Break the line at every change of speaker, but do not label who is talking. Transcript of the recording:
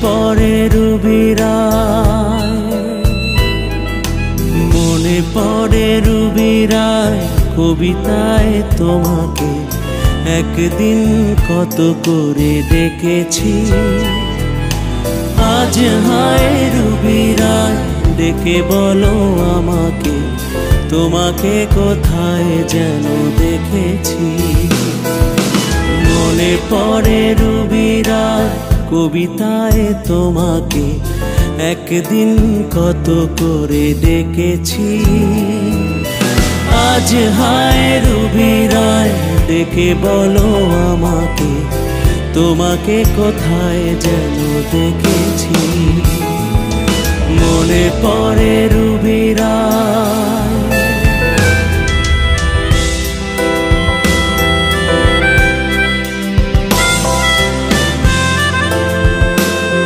পরে রুবিরায়, মনে পড়ে রুবিরায় কবিতায় তোমাকে একদিন কত করে ডেকেছি। আজ হায় রুবিরায় ডেকে বলো আমাকে, তোমাকে কোথায় যেন দেখেছি। মনে পড়ে রুবিরায় কবিতায় তোমাকে একদিন কত করে ডেকেছি। আজ হায় রুবিরায় ডেকে বলো আমাকে, তোমাকে কোথায় যেন দেখেছি। মনে পড়ে রুবিরায়।